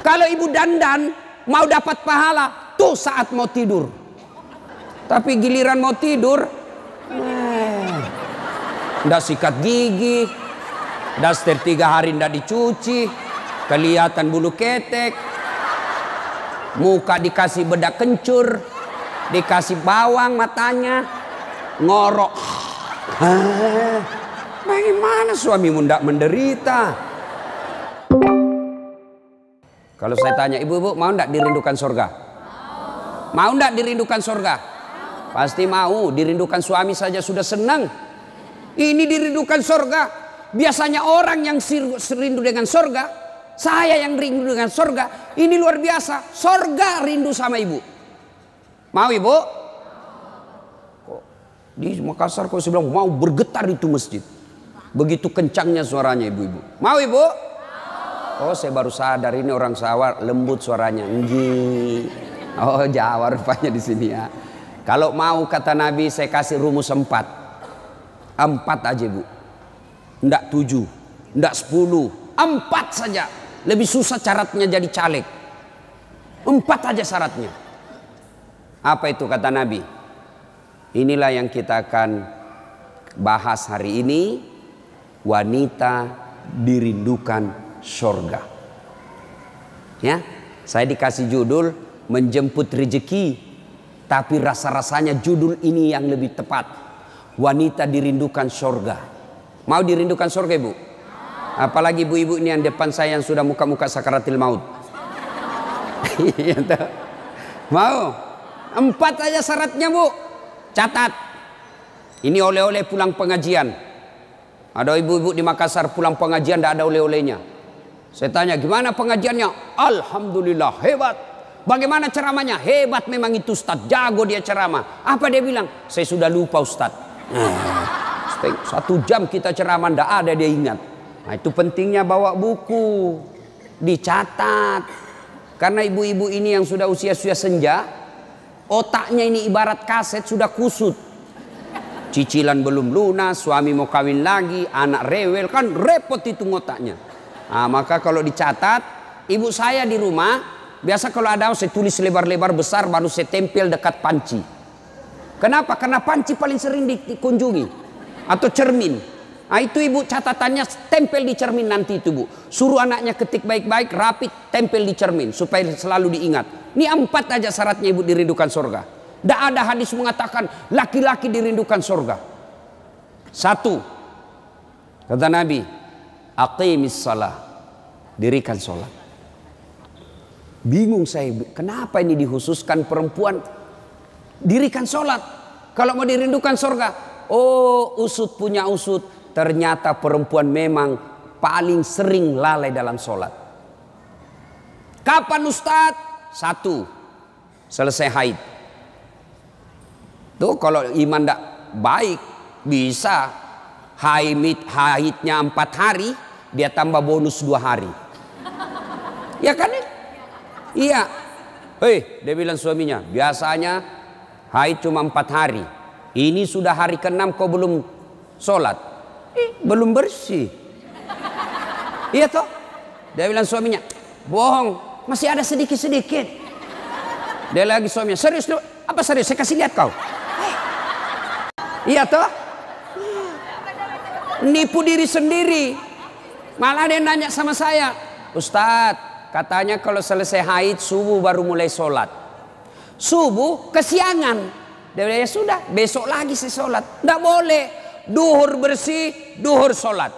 Kalau ibu dandan mau dapat pahala tuh saat mau tidur. Tapi giliran mau tidur, ndak sikat gigi, daster 3 hari ndak dicuci, kelihatan bulu ketek, muka dikasih bedak kencur, dikasih bawang matanya, ngorok. Bagaimana suamimu ndak menderita? Kalau saya tanya, ibu-ibu mau ndak dirindukan surga? Mau ndak dirindukan surga? Pasti mau. Dirindukan suami saja sudah senang. Ini dirindukan surga. Biasanya orang yang rindu dengan surga, saya yang rindu dengan surga. Ini luar biasa. Surga rindu sama ibu. Mau ibu? Di Makassar kok saya bilang mau bergetar itu masjid. Begitu kencangnya suaranya ibu-ibu. Mau ibu? Oh, saya baru sadar ini orang Jawa lembut suaranya. Nggih. Oh, Jawa rupanya di sini ya. Kalau mau kata Nabi saya kasih rumus 4. 4 aja bu. Ndak 7, ndak 10, 4 saja. Lebih susah syaratnya jadi caleg. 4 aja syaratnya. Apa itu kata Nabi? Inilah yang kita akan bahas hari ini. Wanita dirindukan surga. Ya, saya dikasih judul menjemput rezeki, tapi rasa-rasanya judul ini yang lebih tepat. Wanita dirindukan surga. Mau dirindukan surga ibu? Apalagi ibu-ibu ini yang depan saya yang sudah muka-muka sakaratil maut. Mau? 4 aja syaratnya bu. Catat. Ini oleh-oleh pulang pengajian. Ada ibu-ibu di Makassar pulang pengajian tidak ada oleh-olehnya. Saya tanya gimana pengajiannya? Alhamdulillah hebat. Bagaimana ceramahnya? Hebat memang itu Ustadz. Jago dia ceramah. Apa dia bilang? Saya sudah lupa Ustadz. 1 jam kita ceramah tidak ada dia ingat. Nah, itu pentingnya bawa buku. Dicatat. Karena ibu-ibu ini yang sudah usia-usia senja. Otaknya ini ibarat kaset sudah kusut. Cicilan belum lunas, suami mau kawin lagi, anak rewel, kan repot itu otaknya. Nah, maka kalau dicatat, ibu saya di rumah, biasa kalau ada saya tulis lebar-lebar besar baru saya tempel dekat panci. Kenapa? Karena panci paling sering dikunjungi. Atau cermin. Nah, itu ibu catatannya tempel di cermin nanti itu bu. Suruh anaknya ketik baik-baik, rapi, tempel di cermin. Supaya selalu diingat. Ini 4 aja syaratnya ibu dirindukan surga. Tidak ada hadis mengatakan laki-laki dirindukan surga. 1. Kata Nabi, aqimis salah, dirikan sholat. Bingung saya, kenapa ini dikhususkan perempuan dirikan sholat? Kalau mau dirindukan surga, oh usut punya usut, ternyata perempuan memang paling sering lalai dalam sholat. Kapan Ustadz? 1. Selesai haid. Tuh kalau iman tidak baik bisa haidnya 4 hari dia tambah bonus 2 hari. Ya kan? Iya. Dia bilang suaminya biasanya haid cuma 4 hari. Ini sudah hari ke-6 kau belum sholat. Belum bersih. Iya toh? Dia bilang suaminya bohong, masih ada sedikit-sedikit. Dia lagi suaminya serius tuh. Apa serius? Saya kasih lihat kau. Iya toh? Nipu diri sendiri. Malah dia nanya sama saya, Ustadz, katanya kalau selesai haid subuh baru mulai sholat. Subuh kesiangan. Dia bilang ya sudah, besok lagi saya sholat. Tidak boleh. Duhur bersih, duhur sholat.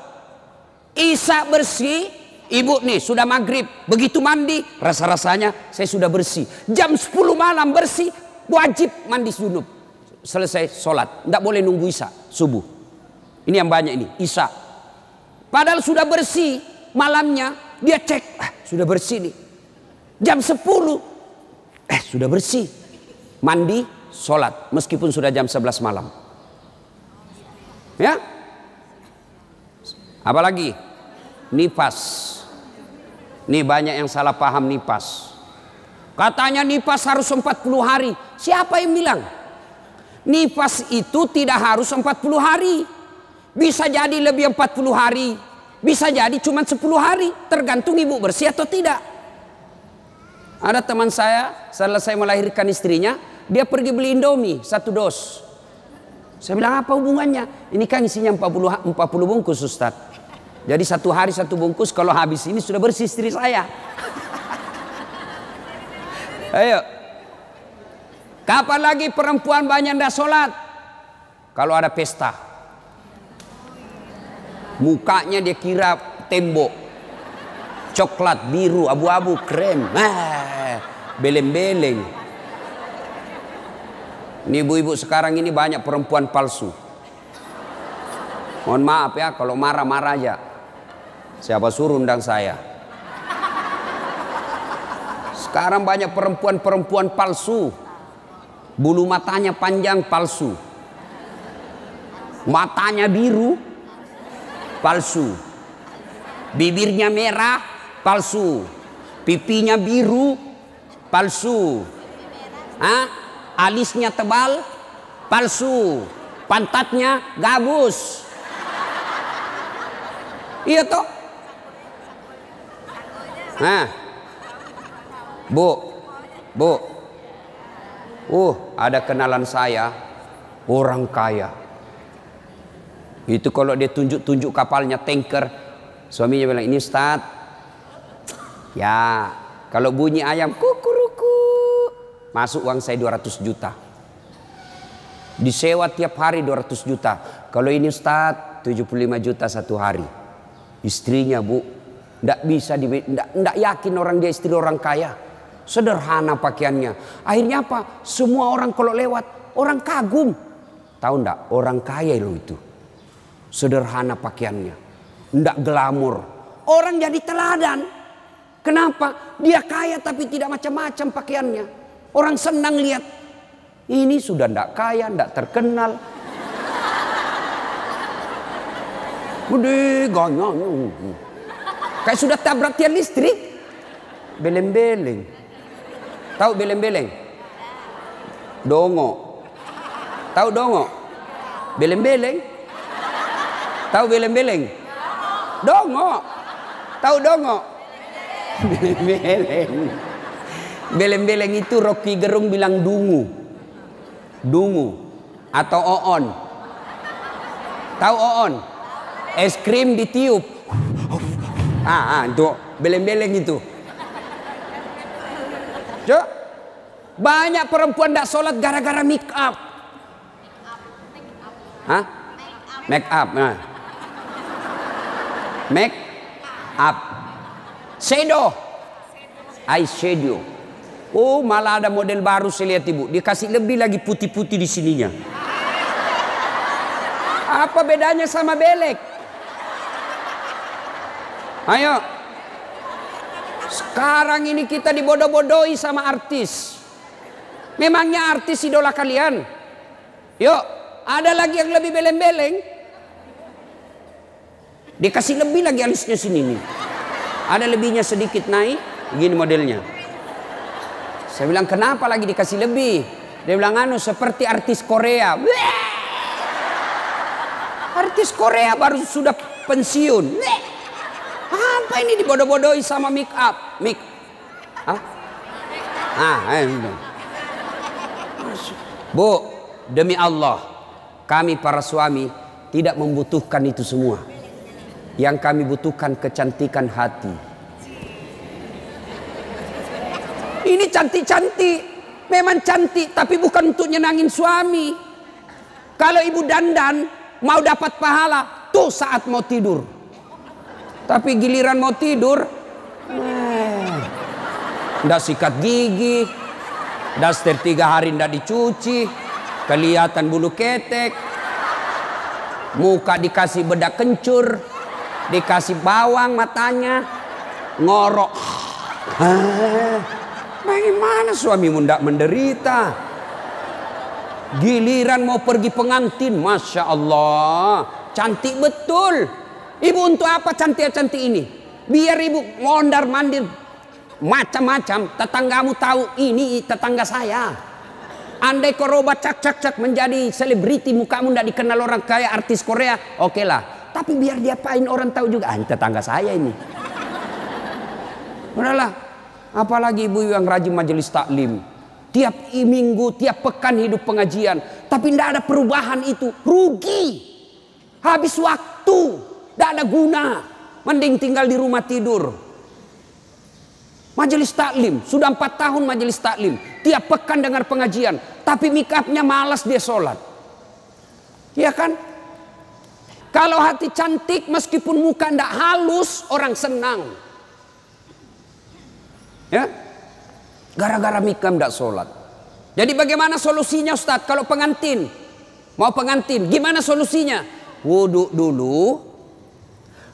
Isya bersih, ibu nih sudah maghrib. Begitu mandi, rasa-rasanya saya sudah bersih. Jam 10 malam bersih, wajib mandi junub. Selesai sholat, tidak boleh nunggu isya subuh. Ini yang banyak ini isya. Padahal sudah bersih malamnya, dia cek sudah bersih nih. Jam 10 sudah bersih, mandi sholat meskipun sudah jam 11 malam. Ya, apalagi nifas. Ini banyak yang salah paham nifas. Katanya nifas harus 40 hari. Siapa yang bilang? Nifas itu tidak harus 40 hari. Bisa jadi lebih 40 hari. Bisa jadi cuma 10 hari. Tergantung ibu bersih atau tidak. Ada teman saya selesai melahirkan istrinya, dia pergi beli Indomie 1 dos. Saya bilang, apa hubungannya? Ini kan isinya 40 bungkus Ustaz. Jadi 1 hari 1 bungkus, kalau habis ini sudah bersih istri saya. Ayo. Kapan lagi perempuan banyak ndak sholat? Kalau ada pesta. Mukanya dia kira tembok. Coklat, biru, abu-abu, krem. Beleng-beleng. Ini ibu-ibu sekarang ini banyak perempuan palsu. Mohon maaf ya, kalau marah-marah aja. Siapa suruh undang saya? Sekarang banyak perempuan-perempuan palsu. Bulu matanya panjang, palsu. Matanya biru, palsu. Bibirnya merah, palsu. Pipinya biru, palsu. Alisnya tebal, palsu. Pantatnya gabus. Iya toh? Bu, ada kenalan saya, orang kaya. Itu kalau dia tunjuk-tunjuk kapalnya, tanker, suaminya bilang, ini Ustaz. Ya, kalau bunyi ayam kukuruku, masuk uang saya 200 juta. Disewa tiap hari 200 juta. Kalau ini Ustaz, 75 juta 1 hari. Istrinya Bu, ndak yakin orang dia istri orang kaya. Sederhana pakaiannya. Akhirnya apa? Semua orang kalau lewat, orang kagum. Tahu ndak? Orang kaya loh itu. Sederhana pakaiannya. Ndak glamor. Orang jadi teladan. Kenapa? Dia kaya tapi tidak macam-macam pakaiannya. Orang senang lihat. Ini sudah ndak kaya, ndak terkenal. Gede ganyanya. Kayak sudah tabrak tiang listrik. Beleng-beleng. Tahu beleng-beleng? Dongo. Tahu dongo? Beleng-beleng. Tahu beleng-beleng? Dongo. Tahu dongo? Beleng-beleng. Beleng-beleng itu Rocky Gerung bilang dungu. Dungu atau oon. Tahu oon? Es krim ditiup. Itu beleng-beleng itu. Banyak perempuan tidak sholat gara-gara make up. Make up. Make up. Shadow. Eyeshadow. Oh, malah ada model baru saya lihat ibu. Dikasih lebih lagi putih-putih di sininya. Apa bedanya sama belek? Ayo. Sekarang ini kita dibodoh-bodohi sama artis. Memangnya artis idola kalian? Yuk, ada lagi yang lebih beleng-beleng. Dikasih lebih lagi alisnya sini nih. Ada lebihnya sedikit naik, gini modelnya. Saya bilang, kenapa lagi dikasih lebih? Dia bilang, seperti artis Korea. Artis Korea baru sudah pensiun. Apa ini dibodoh-bodohi sama make up? Bu, demi Allah, kami para suami tidak membutuhkan itu semua. Yang kami butuhkan kecantikan hati. Ini cantik-cantik, memang cantik, tapi bukan untuk nyenangin suami. Kalau ibu dandan mau dapat pahala, tuh saat mau tidur. Tapi giliran mau tidur, ndak sikat gigi, daster 3 hari ndak dicuci, kelihatan bulu ketek, muka dikasih bedak kencur, dikasih bawang matanya, ngorok. Bagaimana suamimu ndak menderita? Giliran mau pergi pengantin, Masya Allah, cantik betul. Ibu untuk apa cantik-cantik ini? Biar ibu mondar-mandir macam-macam. Tetanggamu tahu ini tetangga saya. Andai kau robat cak menjadi selebriti, mukamu tidak dikenal orang kaya artis Korea, oke lah. Tapi biar diapain orang tahu juga, ini tetangga saya ini. Udahlah. Apalagi ibu yang rajin majelis taklim. Tiap minggu, tiap pekan hidup pengajian. Tapi tidak ada perubahan itu. Rugi. Habis waktu. Tidak ada guna. Mending tinggal di rumah tidur. Majelis taklim. Sudah 4 tahun majelis taklim. Tiap pekan dengar pengajian. Tapi make-upnya malas dia sholat. Iya kan? Kalau hati cantik meskipun muka tidak halus, orang senang. Ya, gara-gara mikam tidak sholat. Jadi bagaimana solusinya Ustadz? Kalau pengantin, mau pengantin, gimana solusinya? Wudhu dulu,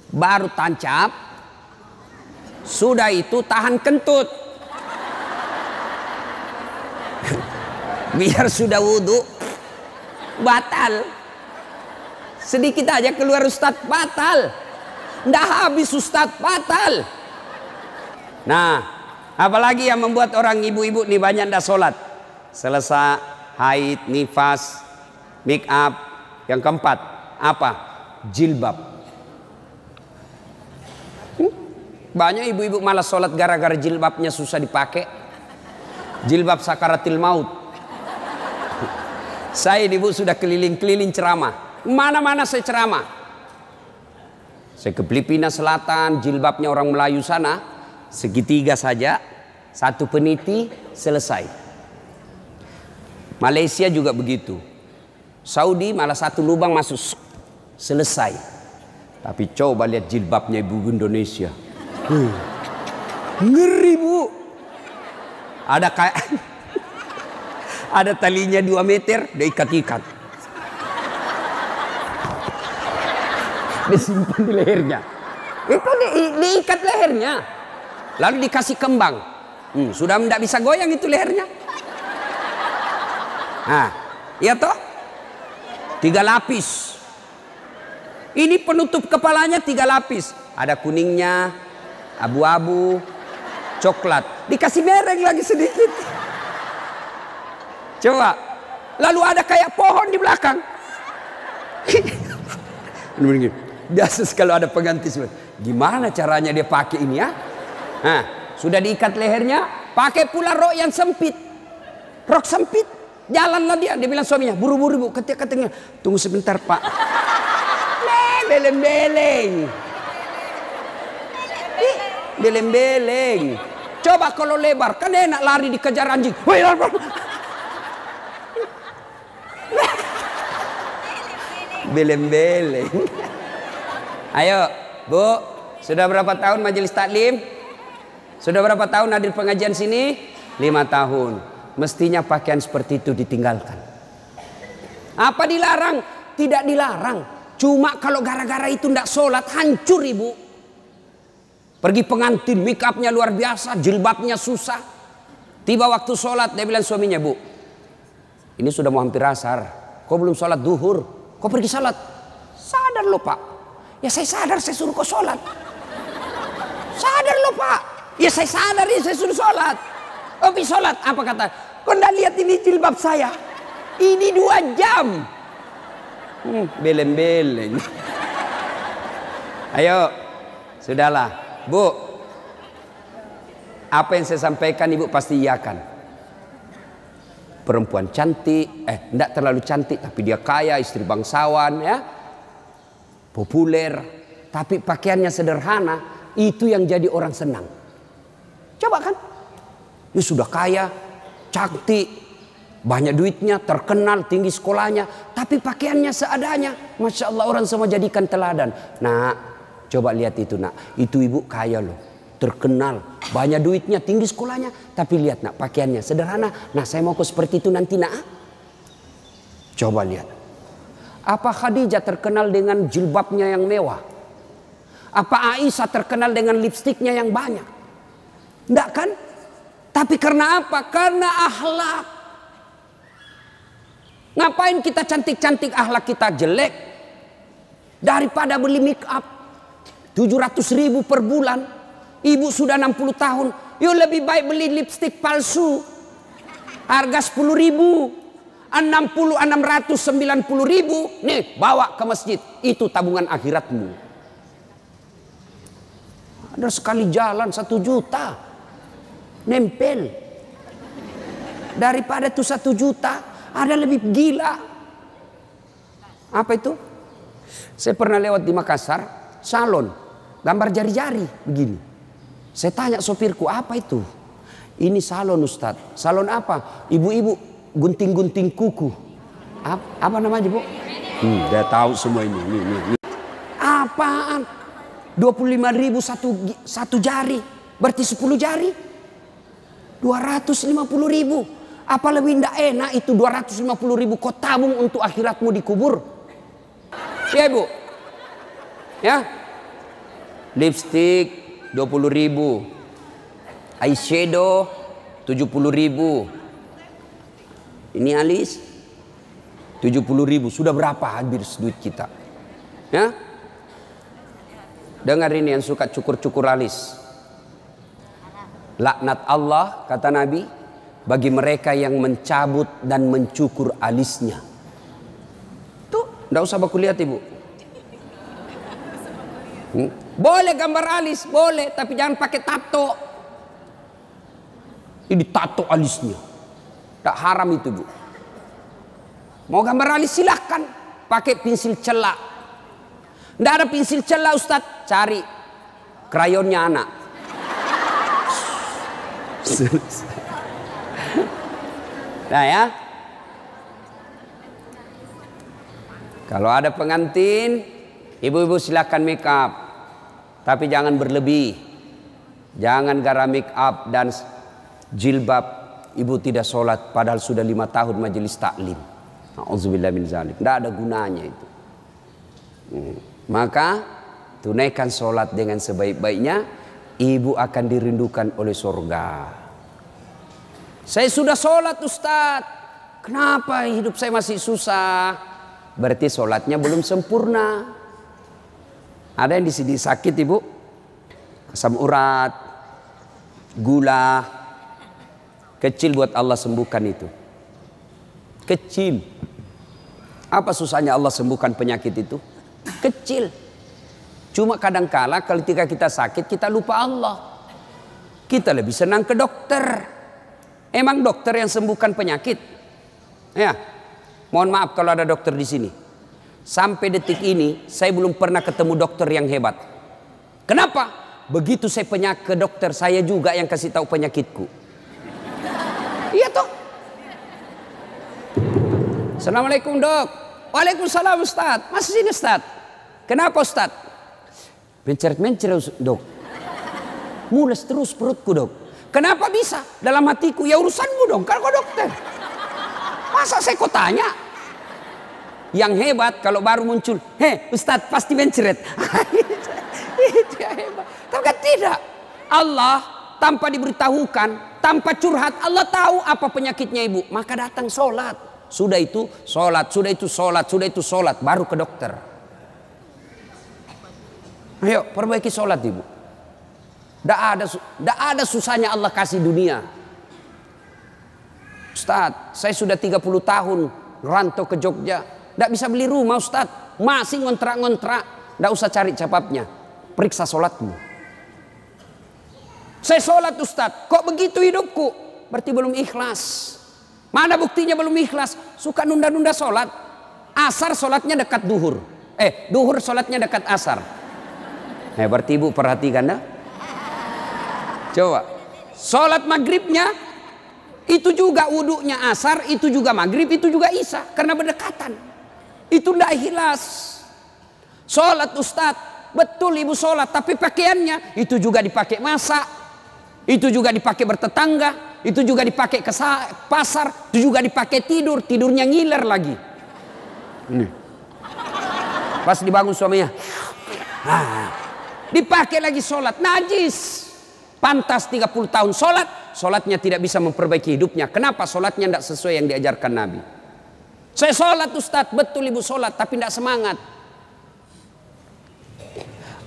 baru tancap, sudah itu tahan kentut. Biar sudah wudhu, batal. Sedikit aja keluar Ustadz, batal. Nggak habis Ustadz, batal. Nah, apalagi yang membuat orang ibu-ibu nih banyak ndak sholat? Selesai haid, nifas, make up. Yang keempat, apa? Jilbab. Banyak ibu-ibu malas sholat gara-gara jilbabnya susah dipakai. Jilbab sakaratil maut. Saya ibu sudah keliling-keliling ceramah. Mana-mana saya ceramah. Saya ke Filipina Selatan, jilbabnya orang Melayu sana. Segitiga saja, 1 peniti, selesai. Malaysia juga begitu. Saudi malah 1 lubang masuk, selesai. Tapi coba lihat jilbabnya ibu Indonesia. Ngeri bu. Ada kayak ada talinya 2 meter, dia ikat-ikat. Disimpan di lehernya. Itu diikat lehernya. Lalu dikasih kembang. Sudah tidak bisa goyang itu lehernya. Nah, iya toh? 3 lapis. Ini penutup kepalanya 3 lapis. Ada kuningnya, abu-abu, coklat. Dikasih mereng lagi sedikit. Coba. Lalu ada kayak pohon di belakang. Biasa kalau ada pengantin, gimana caranya dia pakai ini ya? Nah, sudah diikat lehernya, pakai pula rok yang sempit. Rok sempit. Jalanlah dia bilang suaminya, buru-buru bu, katanya, tunggu sebentar pak. Beleng-beleng. Beleng-beleng. Coba kalau lebar, kan enak lari dikejar anjing. Beleng-beleng. Ayo, Bu, sudah berapa tahun majelis taklim? Sudah berapa tahun hadir pengajian sini? 5 tahun. Mestinya pakaian seperti itu ditinggalkan. Apa dilarang? Tidak dilarang. Cuma kalau gara-gara itu tidak sholat, hancur ibu. Pergi pengantin, make upnya luar biasa, jilbabnya susah. Tiba waktu sholat, dia bilang suaminya, Bu, ini sudah mau hampir asar. Kok belum sholat duhur? Kok pergi sholat? Sadar lo pak. Ya saya sadar, saya suruh kau sholat. Sadar lo pak. Ya saya sadar, ya saya suruh sholat. Oh pergi sholat. Apa kata? Kau tidak lihat ini jilbab saya? Ini 2 jam. Beleng-beleng. Ayo. Sudahlah. Bu. Apa yang saya sampaikan ibu pasti iyakan. Perempuan cantik. Tidak terlalu cantik. Tapi dia kaya, istri bangsawan ya. Populer, tapi pakaiannya sederhana, itu yang jadi orang senang. Coba kan, dia sudah kaya, cantik, banyak duitnya, terkenal, tinggi sekolahnya, tapi pakaiannya seadanya. Masya Allah, orang semua jadikan teladan. Nah, coba lihat itu nak, itu ibu kaya loh, terkenal, banyak duitnya, tinggi sekolahnya, tapi lihat nak, pakaiannya sederhana. Nah, saya mau seperti itu nanti nak. Coba lihat. Apa Khadijah terkenal dengan jilbabnya yang mewah? Apa Aisyah terkenal dengan lipstiknya yang banyak? Enggak kan? Tapi karena apa? Karena akhlak. Ngapain kita cantik-cantik akhlak kita jelek? Daripada beli make up 700.000 per bulan. Ibu sudah 60 tahun. Yuk lebih baik beli lipstik palsu. Harga 10.000. 690.000 nih bawa ke masjid, itu tabungan akhiratmu. Ada sekali jalan 1 juta. Nempel. Daripada itu 1 juta, ada lebih gila. Apa itu? Saya pernah lewat di Makassar, salon, gambar jari-jari begini. Saya tanya sopirku, apa itu? Ini salon Ustadz. Salon apa? Ibu-ibu gunting-gunting kuku. Apa namanya, Bu? Dia tahu semua ini. Apaan? 25.000 satu jari. Berarti 10 jari. 250.000. Apa lebih tidak enak itu 250.000 kau tabung untuk akhiratmu dikubur? Ya, Ibu. Ya. Lipstick 20.000. Eyeshadow 70.000. Ini alis 70.000. Sudah berapa habis duit kita? Ya. Dengar ini yang suka cukur-cukur alis. Laknat Allah, kata Nabi, bagi mereka yang mencabut dan mencukur alisnya. Tuh, tidak usah baku lihat, Ibu. Boleh gambar alis, boleh, tapi jangan pakai tato. Ini tato alisnya. Tak haram itu, Bu. Mau gambar alis silahkan, pakai pensil celak. Tidak ada pensil celak, Ustadz, cari krayonnya anak. Nah ya, kalau ada pengantin, ibu-ibu silakan make up, tapi jangan berlebih. Jangan gara make up dan jilbab ibu tidak sholat padahal sudah 5 tahun majelis taklim. Auzubillah min zalik. Tidak ada gunanya itu. Maka tunaikan sholat dengan sebaik-baiknya, ibu akan dirindukan oleh surga. Saya sudah sholat, Ustadz. Kenapa hidup saya masih susah? Berarti sholatnya belum sempurna. Ada yang di sini sakit, Ibu? Asam urat, gula. Kecil buat Allah sembuhkan itu. Kecil. Apa susahnya Allah sembuhkan penyakit itu? Kecil. Cuma kadangkala ketika kita sakit kita lupa Allah. Kita lebih senang ke dokter. Emang dokter yang sembuhkan penyakit? Ya. Mohon maaf kalau ada dokter di sini. Sampai detik ini saya belum pernah ketemu dokter yang hebat. Kenapa? Begitu saya ke dokter, saya juga yang kasih tahu penyakitku. Iya toh? Assalamualaikum, Dok. Waalaikumsalam, Ustaz. Masih sini, Ustaz. Kenapa, Ustaz? Mencret-mencret, Dok. Mules terus perutku, Dok. Kenapa bisa? Dalam hatiku, ya urusanmu dong, kan kau dokter. Masa saya kau tanya? Yang hebat kalau baru muncul, Ustadz pasti mencret. Itu yang hebat. Tapi kan tidak. Allah tanpa diberitahukan, tanpa curhat, Allah tahu apa penyakitnya ibu. Maka datang sholat. Sudah itu sholat, sudah itu sholat, sudah itu sholat, baru ke dokter. Ayo perbaiki sholat ibu. Tidak ada susahnya Allah kasih dunia. Ustadz, saya sudah 30 tahun rantau ke Jogja. Tidak bisa beli rumah, Ustadz. Masih ngontrak-ngontrak. Tidak usah cari capapnya. Periksa sholatmu. Saya sholat, Ustadz. Kok begitu hidupku? Berarti belum ikhlas. Mana buktinya belum ikhlas? Suka nunda-nunda sholat. Asar sholatnya dekat duhur. Duhur sholatnya dekat asar. Berarti ibu perhatikan dah. Coba, sholat maghribnya itu juga wudhunya asar, itu juga maghrib, itu juga isya, karena berdekatan. Itu tidak ikhlas. Sholat Ustadz, betul ibu sholat, tapi pakaiannya itu juga dipakai masak, itu juga dipakai bertetangga, itu juga dipakai ke pasar, itu juga dipakai tidur, tidurnya ngiler lagi. Ini. Pas dibangun suaminya, dipakai lagi sholat, najis. Pantas 30 tahun sholat, sholatnya tidak bisa memperbaiki hidupnya. Kenapa? Sholatnya tidak sesuai yang diajarkan Nabi. Saya sholat Ustadz, betul ibu sholat, tapi tidak semangat.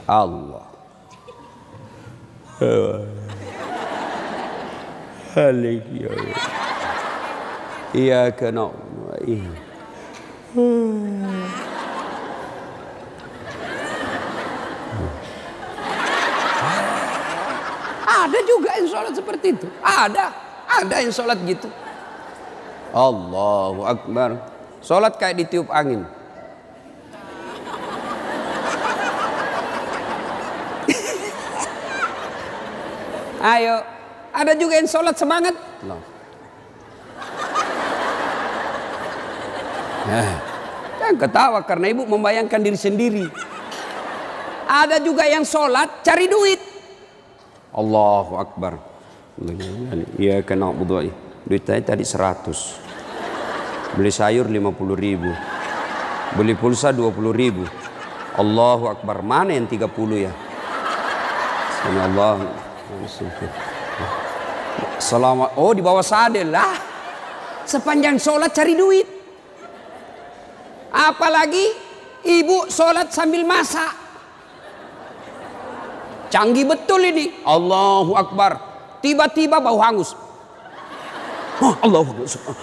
Allah. Iya kena. Ada juga yang sholat seperti itu. Ada yang sholat gitu. Allahu Akbar. Sholat kayak ditiup angin. Ayo, ada juga yang sholat semangat. No. Jangan ketawa karena ibu membayangkan diri sendiri. Ada juga yang sholat cari duit. Allahu Akbar. Iya kena budu'i. Duit saya tadi 100. Beli sayur 50.000. Beli pulsa 20.000. Allahu Akbar. Mana yang 30 ya? Allah. Selamat. Oh, di bawah sadel lah. Sepanjang sholat cari duit. Apalagi ibu sholat sambil masak. Canggih betul ini. Allahu Akbar. Tiba-tiba bau hangus. Oh, Allahu Akbar.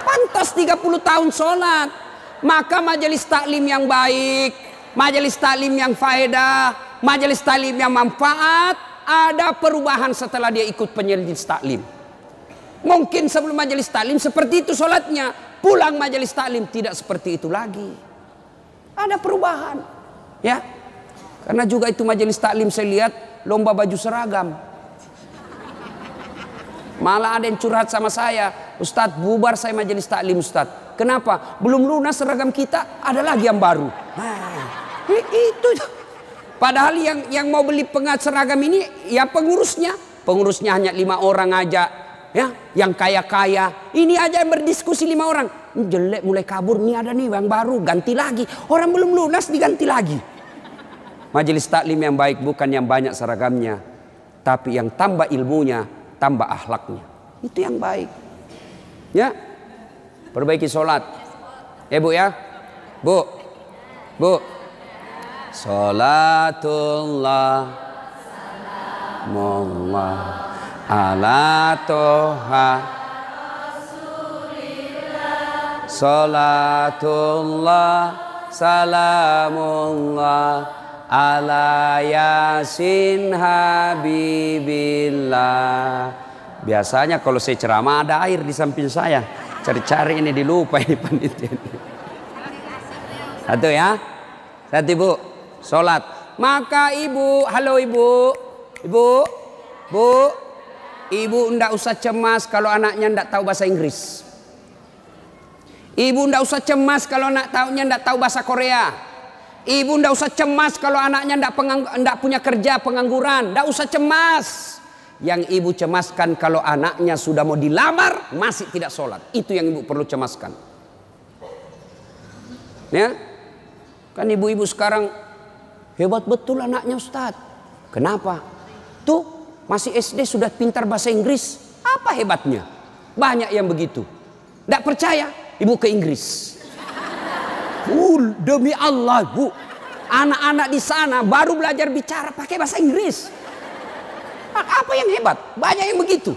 Pantas 30 tahun sholat. Maka majelis taklim yang baik, majelis taklim yang faedah, majelis taklim yang manfaat, ada perubahan setelah dia ikut majelis taklim. Mungkin sebelum majelis taklim seperti itu sholatnya, pulang majelis taklim tidak seperti itu lagi. Ada perubahan, ya. Karena juga itu majelis taklim saya lihat lomba baju seragam. Malah ada yang curhat sama saya, Ustadz bubar saya majelis taklim Ustadz. Kenapa? Belum lunas seragam kita, ada lagi yang baru. Itu. Padahal yang mau beli pengat seragam ini ya pengurusnya. Pengurusnya hanya 5 orang aja. Ya, yang kaya-kaya. Ini aja yang berdiskusi 5 orang. Ini jelek mulai kabur, nih ada nih yang baru, ganti lagi. Orang belum lunas diganti lagi. Majelis taklim yang baik bukan yang banyak seragamnya, tapi yang tambah ilmunya, tambah akhlaknya. Itu yang baik. Ya. Perbaiki sholat. Bu ya. Bu. Sholatullah Salamullah ala toha Sholatullah Salamullah ala yasin habibillah. Biasanya kalau saya ceramah ada air di samping saya. Cari-cari ini dilupa ini panitia. Satu ya. Satu ibu. Sholat. Maka ibu. Halo ibu. Ibu. Ibu ndak usah cemas kalau anaknya ndak tahu bahasa Inggris. Ibu ndak usah cemas kalau anaknya ndak tahu bahasa Korea. Ibu ndak usah cemas kalau anaknya ndak punya kerja, pengangguran. Ndak usah cemas. Yang ibu cemaskan kalau anaknya sudah mau dilamar masih tidak sholat. Itu yang ibu perlu cemaskan. Ya, kan ibu-ibu sekarang hebat betul anaknya Ustadz. Kenapa? Tuh masih SD sudah pintar bahasa Inggris. Apa hebatnya? Banyak yang begitu. Nggak percaya? Ibu ke Inggris. Demi Allah bu, anak-anak di sana baru belajar bicara pakai bahasa Inggris. Apa yang hebat? Banyak yang begitu.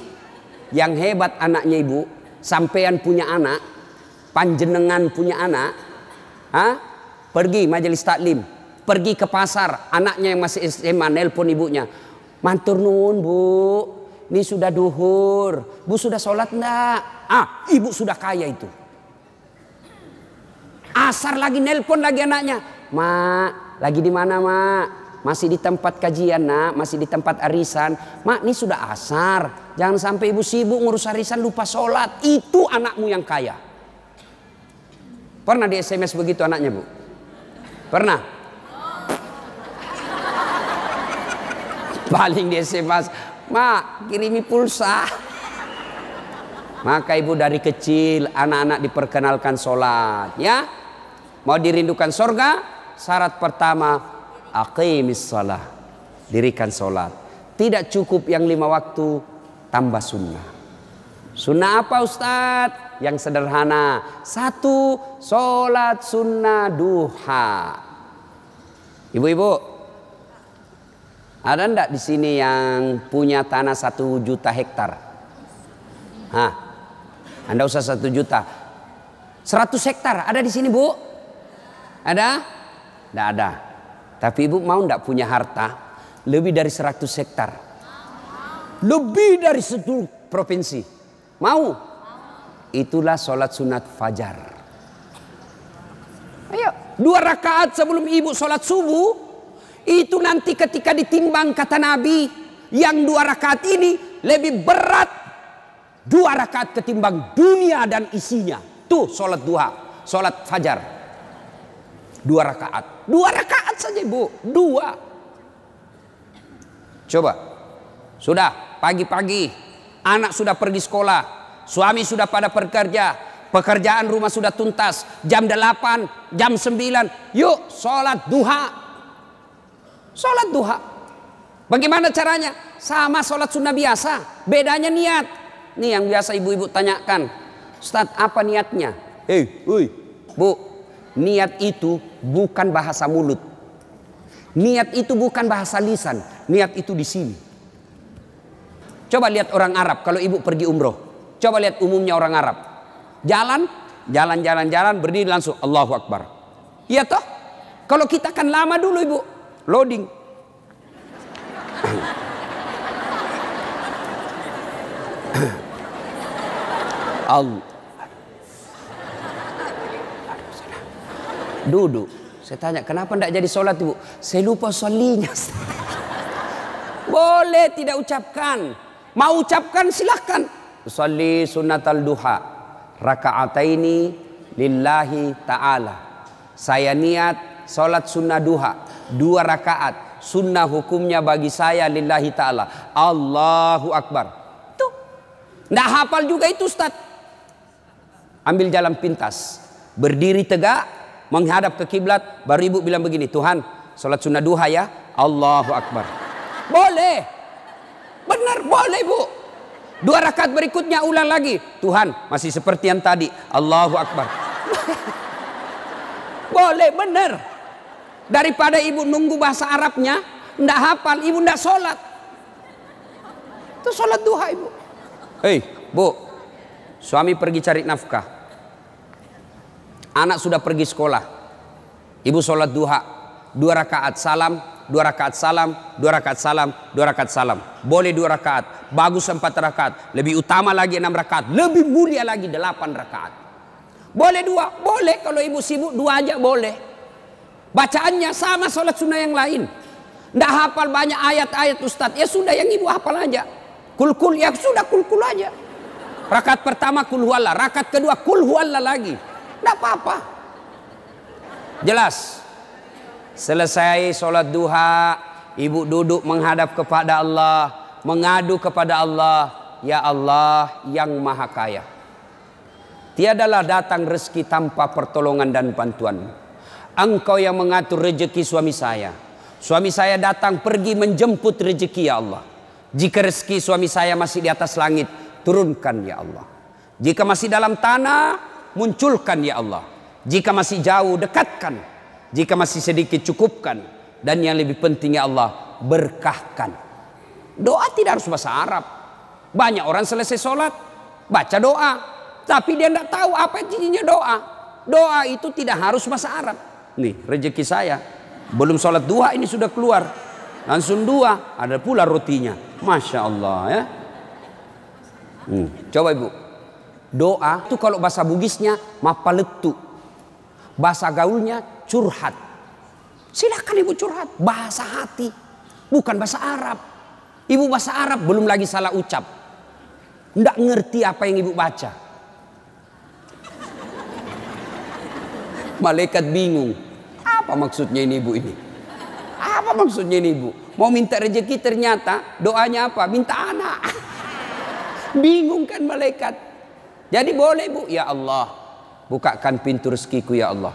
Yang hebat anaknya ibu, sampean punya anak, panjenengan punya anak, pergi majelis taklim, pergi ke pasar, anaknya yang masih SMA nelpon ibunya, matur nuwun bu, ini sudah duhur, bu sudah sholat enggak? Ibu sudah kaya itu. Asar lagi nelpon lagi anaknya, mak lagi di mana mak? Masih di tempat kajian nak, masih di tempat arisan. Mak ini sudah asar, jangan sampai ibu sibuk ngurus arisan lupa sholat. Itu anakmu yang kaya. Pernah di SMS begitu anaknya bu? Pernah? Paling di SMS, mak kirimi pulsa. Maka ibu dari kecil anak-anak diperkenalkan sholat ya. Mau dirindukan surga, syarat pertama aqimis shalah, dirikan sholat. Tidak cukup yang 5 waktu, tambah sunnah. Sunnah apa Ustadz? Yang sederhana. 1, sholat sunnah duha. Ibu-ibu, ada enggak di sini yang punya tanah 1 juta hektar? Anda usah 1 juta. 100 hektar ada di sini bu? Ada? Enggak ada. Tapi ibu mau enggak punya harta lebih dari 100 hektar? lebih dari seluruh provinsi. Mau? Itulah sholat sunat fajar. Ayo, 2 rakaat sebelum ibu sholat subuh. Itu nanti ketika ditimbang kata Nabi, yang 2 rakaat ini lebih berat 2 rakaat ketimbang dunia dan isinya. Tuh sholat duha, sholat fajar. 2 rakaat. 2 rakaat saja ibu. 2. Coba. Sudah pagi-pagi. Anak sudah pergi sekolah. Suami sudah pada bekerja. Pekerjaan rumah sudah tuntas. Jam 8, jam 9. Yuk sholat duha. Sholat duha. Bagaimana caranya? Sama sholat sunnah biasa. Bedanya niat. Nih yang biasa ibu-ibu tanyakan. Ustaz, apa niatnya? Bu, niat itu bukan bahasa mulut. Niat itu bukan bahasa lisan. Niat itu di sini. Coba lihat orang Arab kalau ibu pergi umroh. Coba lihat umumnya orang Arab. Jalan, berdiri langsung Allahu Akbar. Iya toh? Kalau kita kan lama dulu ibu. Loading. Duduk. Saya tanya, kenapa tidak jadi sholat ibu? Saya lupa sholinya. Boleh tidak ucapkan. Mau ucapkan silahkan. Sholli sunnatal duha raka'ataini lillahi ta'ala. Saya niat sholat sunnah duha 2 rakaat. Sunnah hukumnya bagi saya lillahi ta'ala. Allahu Akbar. Tuh. Nggak hafal juga itu Ustaz. Ambil jalan pintas. Berdiri tegak. Menghadap ke kiblat. Baru ibu bilang begini. Tuhan sholat sunnah duha ya. Allahu Akbar. Boleh. Benar boleh bu. 2 rakaat berikutnya ulang lagi. Tuhan masih seperti yang tadi. Allahu Akbar. Boleh benar. Daripada ibu nunggu bahasa Arabnya. Nggak hafal. Ibu nggak sholat. Itu sholat duha ibu. Bu. Suami pergi cari nafkah. Anak sudah pergi sekolah. Ibu sholat duha. 2 rakaat salam. 2 rakaat salam. 2 rakaat salam. 2 rakaat salam. Boleh 2 rakaat. Bagus 4 rakaat. Lebih utama lagi 6 rakaat. Lebih mulia lagi 8 rakaat. Boleh 2. Boleh kalau ibu sibuk 2 aja boleh. Bacaannya sama sholat sunnah yang lain. Nggak hafal banyak ayat-ayat Ustaz. Ya sudah yang ibu hafal aja. Kul-kul ya sudah kul-kul aja. Rakaat pertama kul huwallah. Rakaat kedua kul huwallah lagi. Nggak apa-apa. Jelas. Selesai sholat duha. Ibu duduk menghadap kepada Allah. Mengadu kepada Allah. Ya Allah yang maha kaya. Tiadalah datang rezeki tanpa pertolongan dan bantuan. Engkau yang mengatur rezeki suami saya. Suami saya datang pergi menjemput rezeki ya Allah. Jika rezeki suami saya masih di atas langit, turunkan ya Allah. Jika masih dalam tanah, munculkan ya Allah. Jika masih jauh, dekatkan. Jika masih sedikit, cukupkan. Dan yang lebih penting ya Allah, berkahkan. Doa tidak harus bahasa Arab. Banyak orang selesai sholat, baca doa. Tapi dia tidak tahu apa intinya doa. Doa itu tidak harus bahasa Arab. Nih rezeki saya. Belum sholat duha ini sudah keluar. Langsung 2. Ada pula rotinya. Masya Allah ya. Coba ibu. Doa itu kalau bahasa Bugisnya mapaletu. Bahasa gaulnya curhat. Silakan ibu curhat. Bahasa hati. Bukan bahasa Arab. Ibu bahasa Arab belum lagi salah ucap. Nggak ngerti apa yang ibu baca. Malaikat bingung. Apa maksudnya ini ibu ini? Apa maksudnya ini ibu? Mau minta rezeki ternyata doanya apa? Minta anak. Bingung kan malaikat. Jadi boleh bu. Ya Allah. Bukakan pintu rezekiku ya Allah.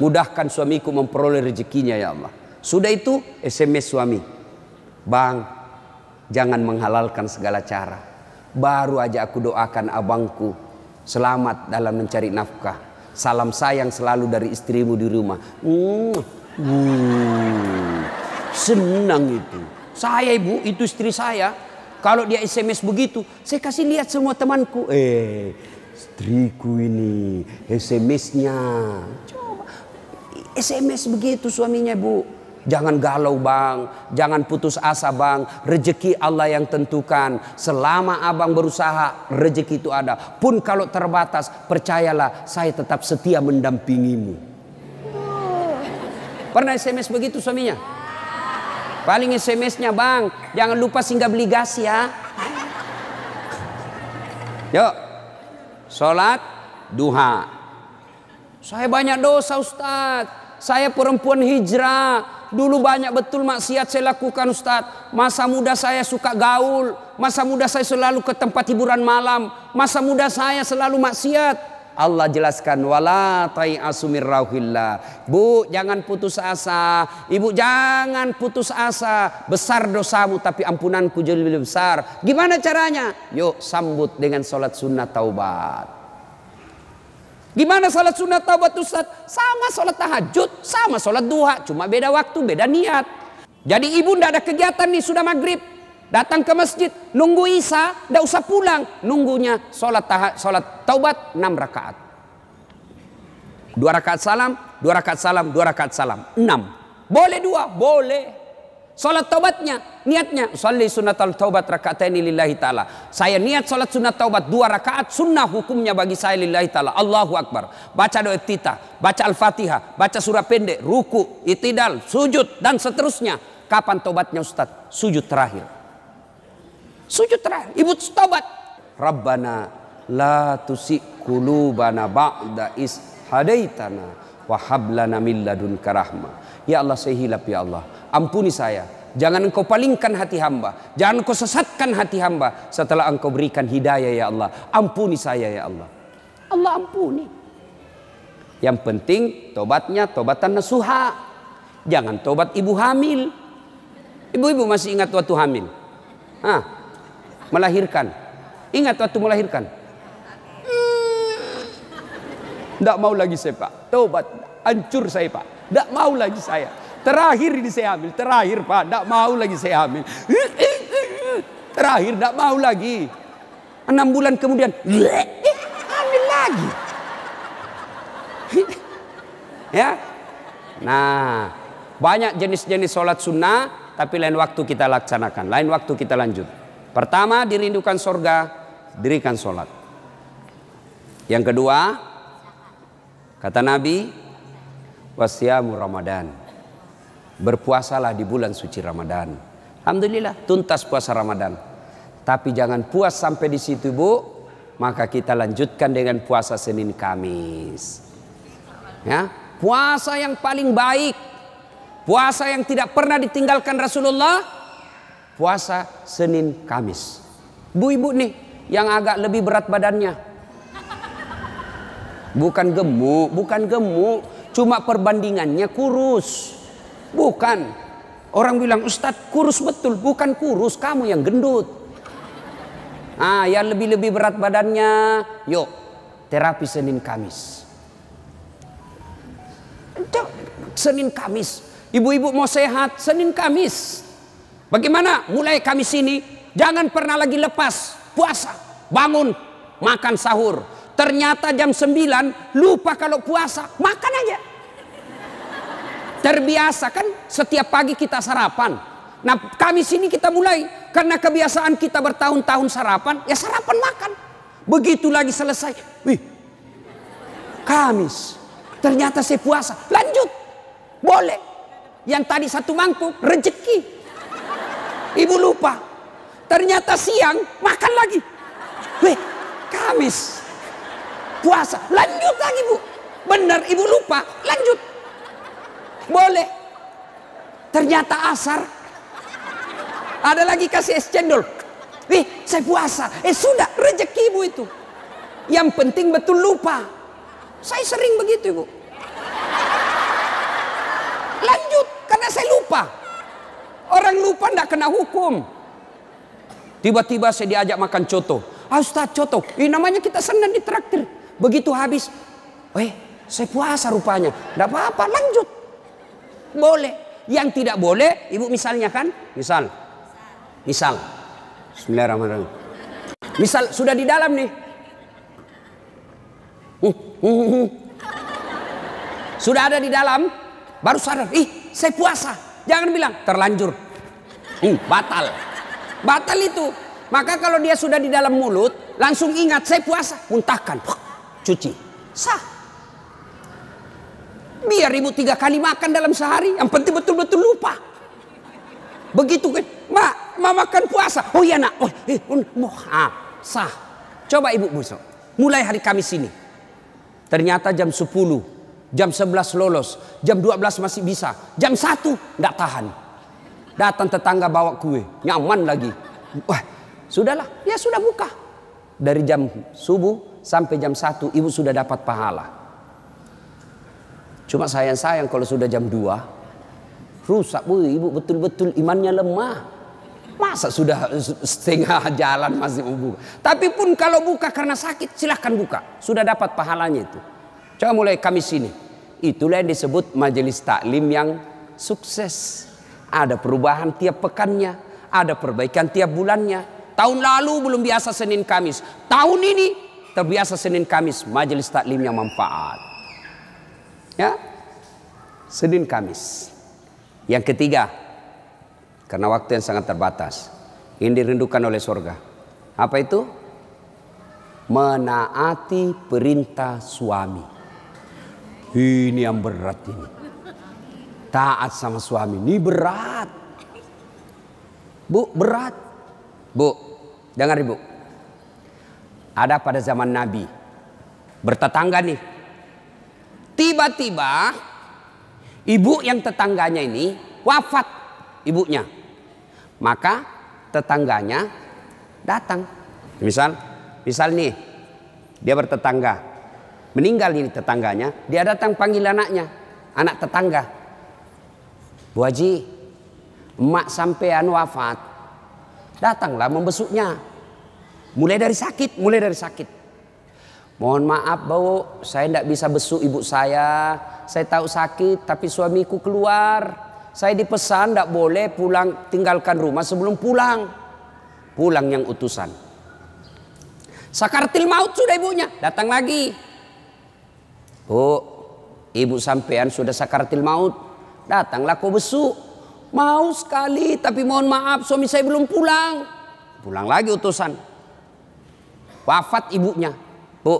Mudahkan suamiku memperoleh rezekinya ya Allah. Sudah itu SMS suami. Bang. Jangan menghalalkan segala cara. Baru aja aku doakan abangku. Selamat dalam mencari nafkah. Salam sayang selalu dari istrimu di rumah. Senang itu. Saya ibu, itu istri saya. Kalau dia SMS begitu, saya kasih lihat semua temanku. Istriku ini SMS-nya. Coba. SMS begitu suaminya bu. Jangan galau bang, jangan putus asa bang. Rezeki Allah yang tentukan. Selama abang berusaha, rezeki itu ada. Pun kalau terbatas, percayalah saya tetap setia mendampingimu. Pernah SMS begitu suaminya? Paling SMS-nya bang, jangan lupa singgah beli gas ya. Yuk, sholat duha. Saya banyak dosa Ustadz. Saya perempuan hijrah. Dulu banyak betul maksiat saya lakukan Ustadz. Masa muda saya suka gaul. Masa muda saya selalu ke tempat hiburan malam. Masa muda saya selalu maksiat. Allah jelaskan, wala tai'asu mir rauhillah. Bu, jangan putus asa. Ibu jangan putus asa. Besar dosamu tapi ampunanku jauh lebih besar. Gimana caranya? Yuk sambut dengan sholat sunnah taubat. Gimana sholat sunat taubat Ustaz? Sama sholat tahajud, sama sholat duha. Cuma beda waktu, beda niat. Jadi ibu ndak ada kegiatan nih, sudah maghrib. Datang ke masjid, nunggu isya, ndak usah pulang. Nunggunya sholat taubat 6 rakaat. 2 rakaat salam, 2 rakaat salam, 2 rakaat salam. 6. Boleh 2? Boleh. Salat taubatnya, niatnya sholli sunnatul taubat raka'ataini lillahi ta'ala. Saya niat salat sunat taubat 2 rakaat, sunnah hukumnya bagi saya lillahi ta'ala. Allahu Akbar. Baca doa iftitah, baca Al-Fatihah, baca surah pendek, ruku, itidal, sujud dan seterusnya. Kapan taubatnya Ustaz? Sujud terakhir. Sujud terakhir. Ibu taubat. Rabbana la tusik qulubana ba'da is hadaitana wa hab lana min ladunka rahmah. Ya Allah, saya hilaf ya Allah. Ampuni saya. Jangan engkau palingkan hati hamba. Jangan engkau sesatkan hati hamba setelah engkau berikan hidayah ya Allah. Ampuni saya ya Allah. Allah ampuni. Yang penting tobatnya tobatan nasuha. Jangan tobat ibu hamil. Ibu-ibu masih ingat waktu hamil? Melahirkan. Ingat waktu melahirkan? Tidak mau lagi saya Pak. Tobat. Hancur saya Pak. Tidak mau lagi saya. Terakhir ini saya hamil. Terakhir Pak. Tidak mau lagi saya hamil. Terakhir tidak mau lagi. 6 bulan kemudian. Hamil lagi. Ya. Nah. Banyak jenis-jenis sholat sunnah. Tapi lain waktu kita laksanakan. Lain waktu kita lanjut. Pertama, dirindukan surga. Dirikan sholat. Yang kedua. Kata Nabi. Wasyamu Ramadan. Berpuasalah di bulan suci Ramadan. Alhamdulillah tuntas puasa Ramadan. Tapi jangan puas sampai di situ Bu. Maka kita lanjutkan dengan puasa Senin Kamis. Ya, puasa yang paling baik. Puasa yang tidak pernah ditinggalkan Rasulullah. Puasa Senin Kamis. Bu-ibu nih yang agak lebih berat badannya. Bukan gemuk, bukan gemuk. Cuma perbandingannya kurus. Bukan. Orang bilang Ustadz kurus betul. Bukan kurus, kamu yang gendut. Yang lebih-lebih berat badannya. Yuk terapi Senin Kamis. Senin Kamis. Ibu-ibu mau sehat Senin Kamis. Bagaimana? Mulai Kamis ini jangan pernah lagi lepas puasa. Bangun makan sahur. Ternyata jam 9 lupa kalau puasa. Makan aja. Terbiasa kan setiap pagi kita sarapan. Nah Kamis ini kita mulai. Karena kebiasaan kita bertahun-tahun sarapan. Ya sarapan makan. Begitu lagi selesai. Wih. Kamis. Ternyata saya puasa. Lanjut. Boleh. Yang tadi 1 mangkuk. Rezeki. Ibu lupa. Ternyata siang makan lagi. Wih. Kamis. Puasa. Lanjut lagi Bu. Benar ibu lupa. Lanjut. Boleh. Ternyata asar. Ada lagi kasih es cendol. Saya puasa. Sudah rezeki ibu itu. Yang penting betul lupa. Saya sering begitu ibu. Lanjut. Karena saya lupa. Orang lupa tidak kena hukum. Tiba-tiba saya diajak makan coto. Ustaz coto. Namanya kita senang ditraktir. Begitu habis. Saya puasa rupanya. Tidak apa-apa lanjut. Boleh. Yang tidak boleh, ibu misalnya kan, misal, Bismillahirrahmanirrahim. Misal sudah di dalam nih, sudah ada di dalam, baru sadar, saya puasa, Jangan bilang terlanjur. Batal. Batal itu. Maka kalau dia sudah di dalam mulut, langsung ingat saya puasa, muntahkan, cuci, sah. Biar ibu 3 kali makan dalam sehari, yang penting betul-betul lupa. Begitu kan, ma makan puasa, oh iya nak, sah. Coba ibu besok, mulai hari Kamis ini. Ternyata jam 10, jam 11 lolos, jam 12 masih bisa, jam 1 nggak tahan. Datang tetangga bawa kue, nyaman lagi. Wah, sudahlah, ya sudah buka. Dari jam subuh sampai jam 1 ibu sudah dapat pahala. Cuma sayang kalau sudah jam 2 rusak, ibu betul-betul imannya lemah. Masa sudah setengah jalan masih mau buka. Tapi pun kalau buka karena sakit silahkan buka. Sudah dapat pahalanya itu. Coba mulai Kamis ini. Itulah yang disebut majelis taklim yang sukses. Ada perubahan tiap pekannya. Ada perbaikan tiap bulannya. Tahun lalu belum biasa Senin Kamis. Tahun ini terbiasa Senin Kamis. Majelis taklim yang manfaat. Ya, Senin Kamis. Yang ketiga, karena waktu yang sangat terbatas, ini dirindukan oleh surga. Apa itu? Menaati perintah suami. Ini yang berat ini. Taat sama suami ini berat. Bu, berat. Bu, dengar ibu. Ada pada zaman Nabi, bertetangga nih. Tiba-tiba ibu yang tetangganya ini wafat ibunya. Maka tetangganya datang. Misal nih dia bertetangga. Meninggal ini tetangganya, dia datang panggil anaknya, anak tetangga. Bu Haji, emak sampean wafat. Datanglah membesuknya. Mulai dari sakit. Mohon maaf Bu, saya tidak bisa besuk ibu saya. Saya tahu sakit tapi suamiku keluar. Saya dipesan tidak boleh pulang, tinggalkan rumah sebelum pulang. Pulang yang utusan. Sakaratil maut sudah ibunya, datang lagi. Bu, ibu sampean sudah sakaratil maut. Datanglah kau besuk. Mau sekali tapi mohon maaf suami saya belum pulang. Pulang lagi utusan. Wafat ibunya. Bu,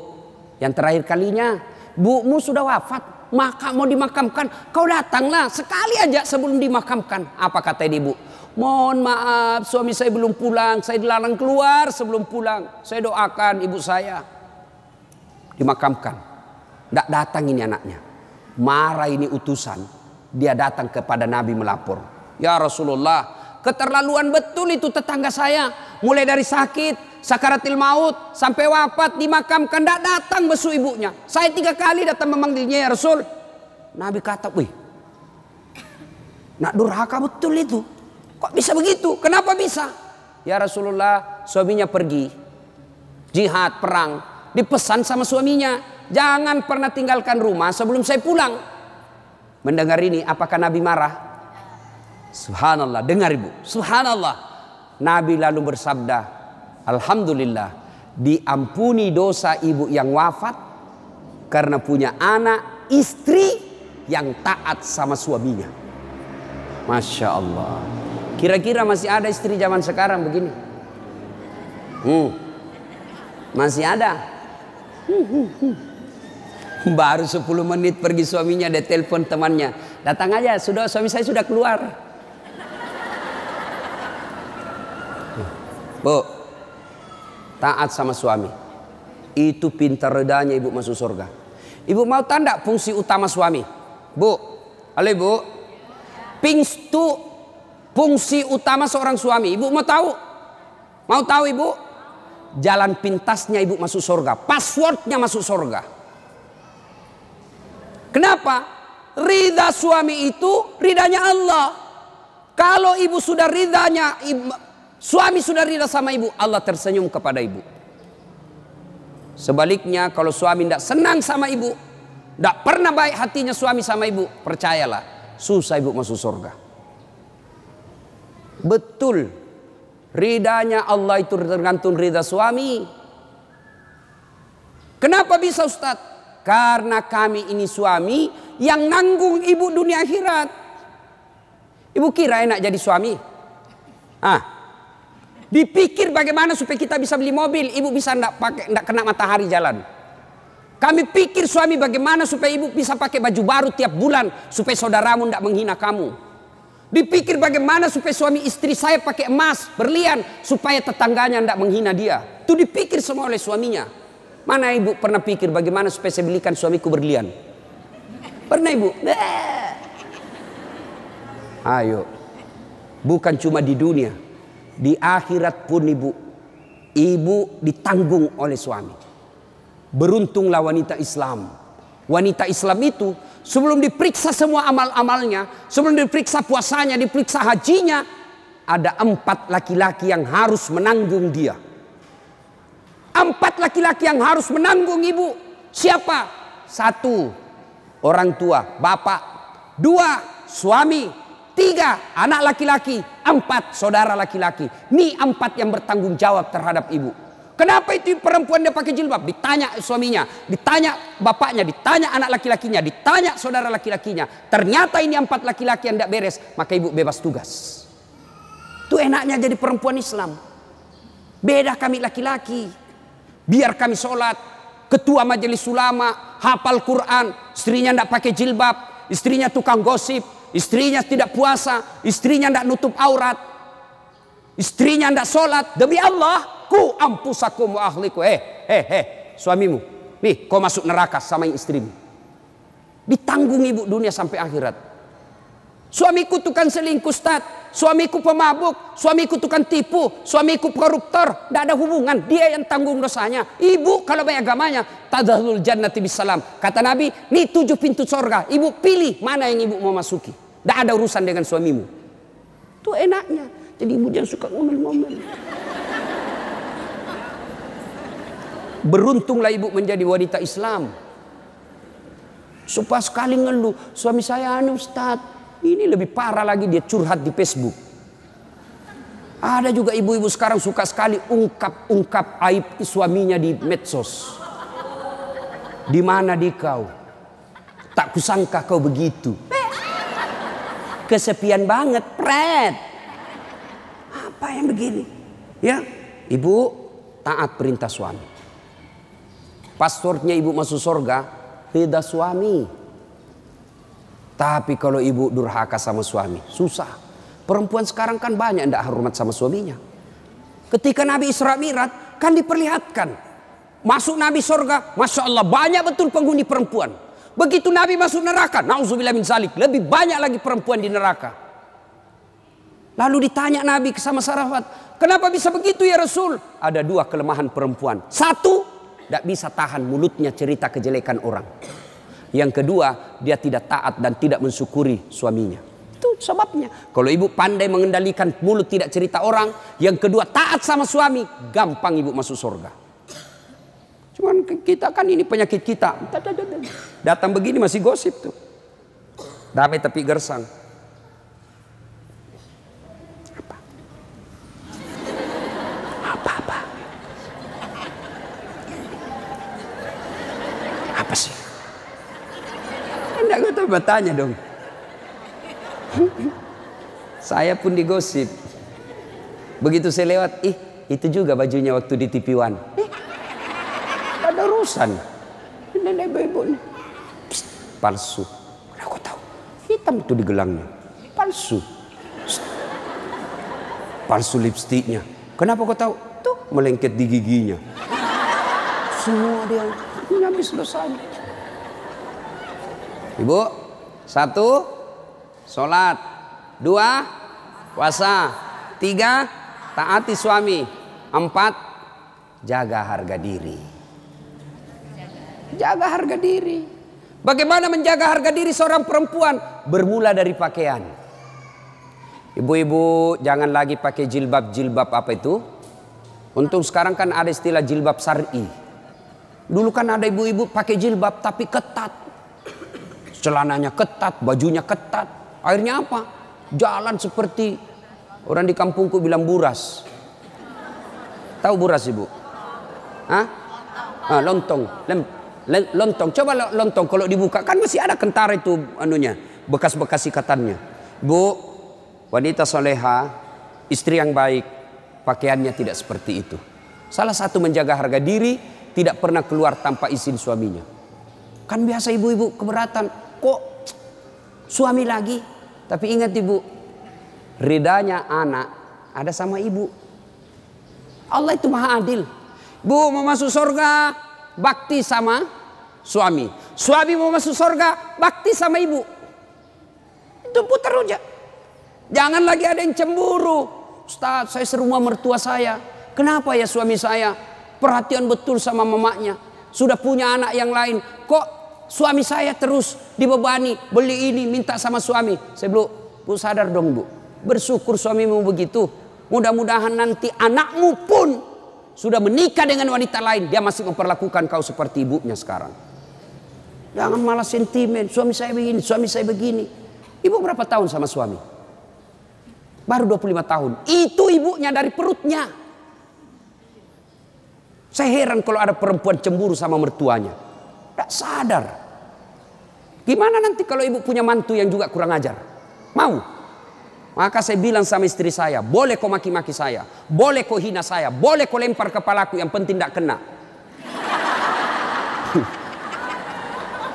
yang terakhir kalinya, bumu sudah wafat, maka mau dimakamkan, kau datanglah sekali aja sebelum dimakamkan. Apa kata ibu? Mohon maaf, suami saya belum pulang, saya dilarang keluar sebelum pulang. Saya doakan ibu saya dimakamkan. Tidak datang ini anaknya. Marah ini utusan. Dia datang kepada Nabi melapor. Ya Rasulullah, keterlaluan betul itu tetangga saya. Mulai dari sakit, sakaratil maut, sampai wafat, dimakamkan, tidak datang besuk ibunya. Saya 3 kali datang memanggilnya ya Rasul. Nabi kata, wih, nak durhaka betul itu. Kok bisa begitu? Kenapa bisa? Ya Rasulullah, suaminya pergi jihad, perang. Dipesan sama suaminya, jangan pernah tinggalkan rumah sebelum saya pulang. Mendengar ini, apakah Nabi marah? Subhanallah, dengar ibu. Subhanallah. Nabi lalu bersabda, alhamdulillah, diampuni dosa ibu yang wafat karena punya anak, istri yang taat sama suaminya. Masya Allah. Kira-kira masih ada istri zaman sekarang begini? Masih ada. Baru 10 menit pergi suaminya, dia telepon temannya. Datang aja, suami saya sudah keluar. Bu, taat sama suami. Itu pintar redanya ibu masuk surga. Ibu mau tanda fungsi utama suami? Bu, halo ibu. Fungsi utama seorang suami. Ibu mau tahu? Mau tahu ibu? Jalan pintasnya ibu masuk surga. Passwordnya masuk surga. Kenapa? Ridha suami itu ridhanya Allah. Kalau ibu sudah ridhanya, suami sudah ridha sama ibu, Allah tersenyum kepada ibu. Sebaliknya kalau suami tidak senang sama ibu, tidak pernah baik hatinya suami sama ibu, percayalah, susah ibu masuk surga. Betul, ridhanya Allah itu tergantung ridha suami. Kenapa bisa Ustadz? Karena kami ini suami yang nanggung ibu dunia akhirat. Ibu kira enak jadi suami? Dipikir bagaimana supaya kita bisa beli mobil, ibu bisa ndak kena matahari jalan. Kami pikir suami bagaimana supaya ibu bisa pakai baju baru tiap bulan supaya saudaramu ndak menghina kamu. Dipikir bagaimana supaya suami istri saya pakai emas, berlian supaya tetangganya ndak menghina dia. Itu dipikir semua oleh suaminya. Mana ibu pernah pikir bagaimana supaya saya belikan suamiku berlian? Pernah ibu? Ayo, bukan cuma di dunia, di akhirat pun ibu ditanggung oleh suami. Beruntunglah wanita Islam. Wanita Islam itu sebelum diperiksa semua amal-amalnya, sebelum diperiksa puasanya, diperiksa hajinya, ada 4 laki-laki yang harus menanggung dia. 4 laki-laki yang harus menanggung ibu. Siapa? 1, orang tua, bapak. 2, suami. 3, anak laki-laki. 4, saudara laki-laki. Ini 4 yang bertanggung jawab terhadap ibu. Kenapa itu perempuan dia pakai jilbab? Ditanya suaminya, ditanya bapaknya, ditanya anak laki-lakinya, ditanya saudara laki-lakinya. Ternyata ini 4 laki-laki yang tidak beres, maka ibu bebas tugas. Itu enaknya jadi perempuan Islam. Beda kami laki-laki. Biar kami sholat, ketua majelis ulama, hafal Quran, istrinya tidak pakai jilbab, istrinya tukang gosip, istrinya tidak puasa, istrinya tidak nutup aurat, istrinya tidak sholat. Demi Allah, ku ampusakum wa ahliku. Suamimu, nih kau masuk neraka sama istrimu. Ditanggung ibu dunia sampai akhirat. Suamiku tukang selingkuh, Ustaz. Suamiku pemabuk, suamiku tukang tipu, suamiku koruptor. Tidak ada hubungan, dia yang tanggung dosanya. Ibu kalau baik agamanya, tadkhulul jannati bisalam. Kata Nabi, nih 7 pintu surga. Ibu pilih mana yang ibu mau masuki. Tidak ada urusan dengan suamimu. Itu enaknya. Jadi ibu jangan suka ngomel-ngomel. Beruntunglah ibu menjadi wanita Islam. Supaya sekali ngeluh, suami saya Ustaz. Ini lebih parah lagi, dia curhat di Facebook. Ada juga ibu-ibu sekarang suka sekali ungkap aib suaminya di medsos. Di mana di kau? Tak kusangka kau begitu. Kesepian banget, pret. Apa yang begini? Ya, ibu taat perintah suami. Paspornya ibu masuk surga, tidak suami. Tapi kalau ibu durhaka sama suami, susah. Perempuan sekarang kan banyak tidak hormat sama suaminya. Ketika Nabi Isra Mi'raj kan diperlihatkan. Masuk Nabi surga, Masya Allah banyak betul penghuni perempuan. Begitu Nabi masuk neraka, na'udzubillah min zalik, lebih banyak lagi perempuan di neraka. Lalu ditanya Nabi sama sahabat, kenapa bisa begitu ya Rasul? Ada 2 kelemahan perempuan. 1, tidak bisa tahan mulutnya cerita kejelekan orang. Yang kedua, dia tidak taat dan tidak mensyukuri suaminya. Itu sebabnya. Kalau ibu pandai mengendalikan mulut tidak cerita orang, yang kedua taat sama suami, gampang ibu masuk surga. Cuman kita kan ini penyakit kita. Datang begini masih gosip tuh. Damai tapi gersang. Apa? Apa sih? Enggak tahu bertanya dong. Saya pun digosip. Begitu saya lewat, itu juga bajunya waktu di TV One. Ada urusan. Nenek ibu nih. Palsu. Aku tahu. Hitam tuh di gelangnya. Palsu. Palsu lipstiknya. Kenapa kau tahu? Tuh melengket di giginya. Semua dia habis dosanya. Ibu, 1, sholat. 2, puasa. 3, taati suami. 4, jaga harga diri. Jaga harga diri. Bagaimana menjaga harga diri seorang perempuan? Bermula dari pakaian. Ibu-ibu jangan lagi pakai jilbab apa itu. Untung sekarang kan ada istilah jilbab syar'i. Dulu kan ada ibu-ibu pakai jilbab tapi ketat. Celananya ketat, bajunya ketat. Akhirnya apa? Jalan seperti orang di kampungku bilang buras. Tahu buras ibu? Hah? Lontong. Lontong. Coba lontong kalau dibuka kan masih ada kentara itu anunya, bekas-bekas ikatannya. Bu, wanita soleha, istri yang baik, pakaiannya tidak seperti itu. Salah satu menjaga harga diri, tidak pernah keluar tanpa izin suaminya. Kan biasa ibu-ibu keberatan, kok suami lagi? Tapi ingat ibu, ridanya anak ada sama ibu. Allah itu maha adil. Bu mau masuk surga, bakti sama suami. Suami mau masuk surga, bakti sama ibu. Itu putar aja. Jangan lagi ada yang cemburu. Ustaz, saya serumah mertua saya. Kenapa ya suami saya perhatian betul sama mamanya? Sudah punya anak yang lain. Kok suami saya terus dibebani, beli ini, minta sama suami. Saya bilang, bu sadar dong bu. Bersyukur suamimu begitu. Mudah-mudahan nanti anakmu pun sudah menikah dengan wanita lain. Dia masih memperlakukan kau seperti ibunya sekarang. Jangan malah sentimen. Suami saya begini, suami saya begini. Ibu berapa tahun sama suami? Baru 25 tahun. Itu ibunya dari perutnya. Saya heran kalau ada perempuan cemburu sama mertuanya. Tidak sadar. Gimana nanti kalau ibu punya mantu yang juga kurang ajar? Mau? Maka saya bilang sama istri saya, boleh kau maki-maki saya, boleh kau hina saya, boleh kau lempar kepalaku, yang penting tidak kena.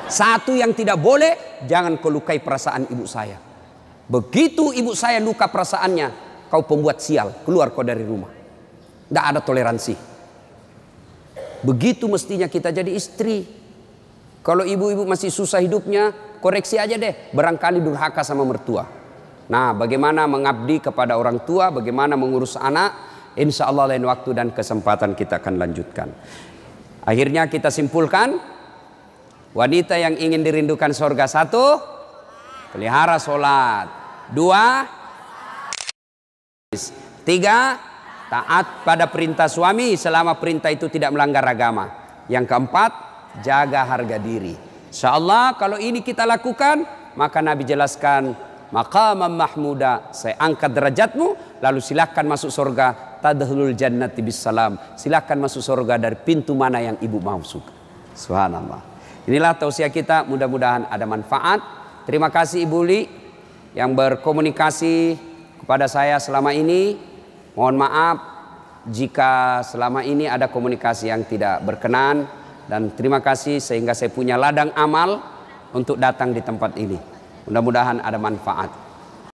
Satu yang tidak boleh, jangan kau lukai perasaan ibu saya. Begitu ibu saya luka perasaannya, kau pembuat sial, keluar kau dari rumah. Tidak ada toleransi. Begitu mestinya kita jadi istri. Kalau ibu-ibu masih susah hidupnya, koreksi aja deh, barangkali durhaka sama mertua. Nah, bagaimana mengabdi kepada orang tua, bagaimana mengurus anak, insya Allah lain waktu dan kesempatan kita akan lanjutkan. Akhirnya kita simpulkan, wanita yang ingin dirindukan surga, 1, pelihara sholat. 2, 3, taat pada perintah suami selama perintah itu tidak melanggar agama. Yang keempat, jaga harga diri. Insya Allah kalau ini kita lakukan, maka Nabi jelaskan, maqaman mahmuda, saya angkat derajatmu, lalu silakan masuk surga, tadkhulul jannati bisalam, silakan masuk surga dari pintu mana yang ibu mau suka. Subhanallah. Inilah tausiah kita, mudah-mudahan ada manfaat. Terima kasih Ibu Li yang berkomunikasi kepada saya selama ini. Mohon maaf jika selama ini ada komunikasi yang tidak berkenan, dan terima kasih sehingga saya punya ladang amal untuk datang di tempat ini. Mudah-mudahan ada manfaat.